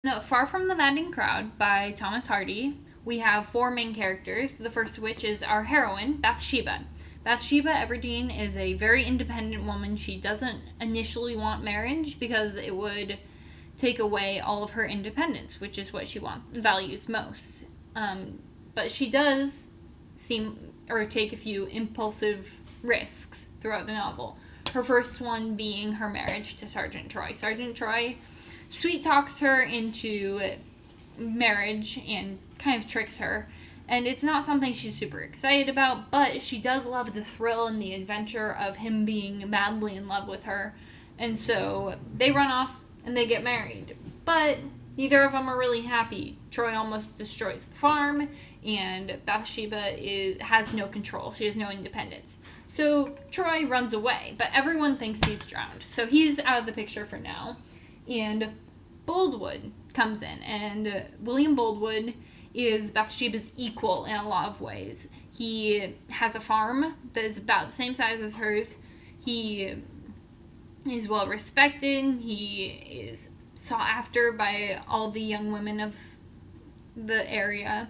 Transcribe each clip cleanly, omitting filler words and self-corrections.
No, Far from the Madding Crowd by Thomas Hardy, we have four main characters, the first of which is our heroine, Bathsheba. Bathsheba Everdeen is a very independent woman. She doesn't initially want marriage because it would take away all of her independence, which is what she values most. But she does take a few impulsive risks throughout the novel. Her first one being her marriage to Sergeant Troy. Sergeant Troy sweet talks her into marriage and kind of tricks her. And it's not something she's super excited about, but she does love the thrill and the adventure of him being madly in love with her. And so they run off and they get married. But neither of them are really happy. Troy almost destroys the farm, and Bathsheba has no control. She has no independence. So Troy runs away, but everyone thinks he's drowned. So he's out of the picture for now. And Boldwood comes in, and William Boldwood is Bathsheba's equal in a lot of ways. He has a farm that is about the same size as hers. He is well respected. He is sought after by all the young women of the area.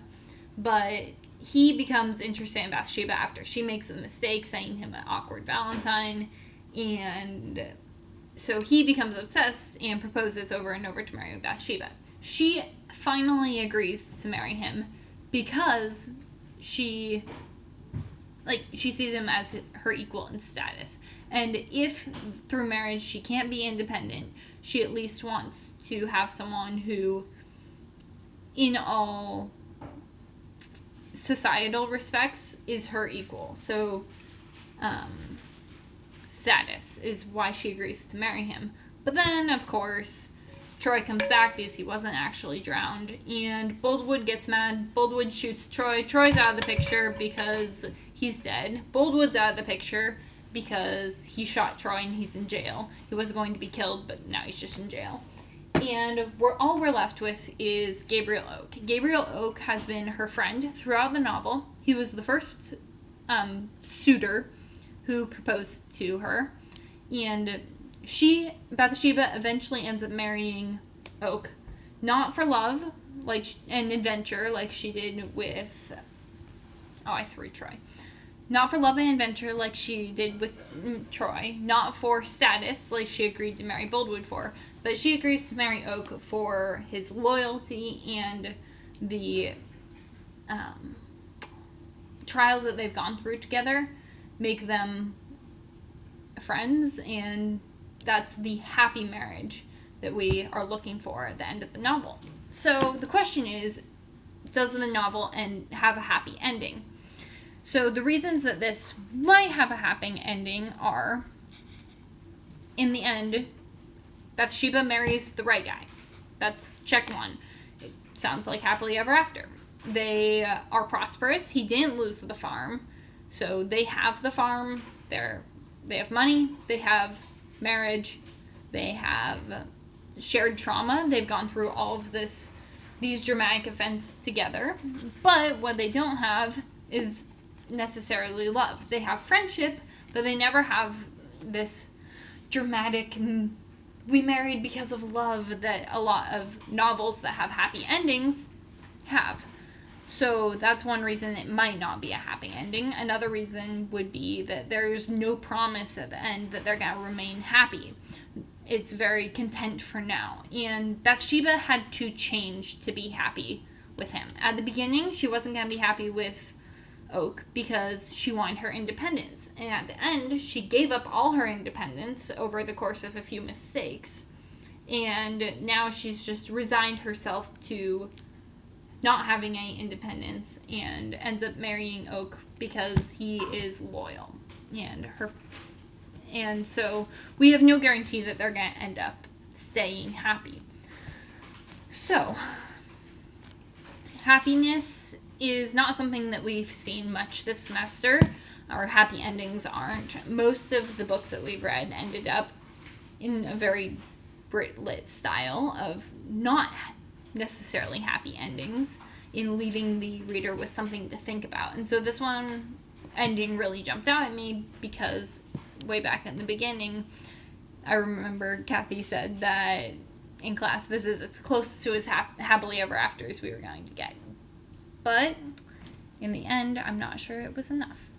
But he becomes interested in Bathsheba after she makes a mistake, saying him an awkward Valentine. And so he becomes obsessed and proposes over and over to marry Bathsheba. She finally agrees to marry him because she sees him as her equal in status. And if through marriage she can't be independent, she at least wants to have someone who, in all societal respects, is her equal. So, status is why she agrees to marry him. But then, of course, Troy comes back because he wasn't actually drowned, and Boldwood gets mad. Boldwood shoots Troy. Troy's out of the picture because he's dead. Boldwood's out of the picture because he shot Troy and he's in jail. He was going to be killed, but now he's just in jail. And all we're left with is Gabriel Oak. Gabriel Oak has been her friend throughout the novel. He was the first suitor who proposed to her. And Bathsheba, eventually ends up marrying Oak. Not for love and adventure like she did with... Oh, I threw Troy. Not for love and adventure like she did with Troy. Not for status like she agreed to marry Boldwood for. But she agrees to marry Oak for his loyalty and the trials that they've gone through together make them friends, and that's the happy marriage that we are looking for at the end of the novel. So the question is, does the novel have a happy ending? So the reasons that this might have a happy ending are, in the end, Bathsheba marries the right guy. That's check one. It sounds like happily ever after. They are prosperous. He didn't lose the farm. So they have the farm. They have money. They have marriage. They have shared trauma. They've gone through all of these dramatic events together. But what they don't have is necessarily love. They have friendship, but they never have this dramatic... we married because of love that a lot of novels that have happy endings have. So that's one reason it might not be a happy ending. Another reason would be that there's no promise at the end that they're going to remain happy. It's very content for now. And Bathsheba had to change to be happy with him. At the beginning, she wasn't going to be happy with Oak because she wanted her independence. And at the end, she gave up all her independence over the course of a few mistakes. And now she's just resigned herself to not having any independence and ends up marrying Oak because he is loyal. And so we have no guarantee that they're going to end up staying happy. So, happiness is not something that we've seen much this semester. Our happy endings aren't. Most of the books that we've read ended up in a very Brit lit style of not necessarily happy endings, in leaving the reader with something to think about. And so this one ending really jumped out at me because way back in the beginning, I remember Kathy said that in class. This is as close to as happily ever after as we were going to get. But in the end, I'm not sure it was enough.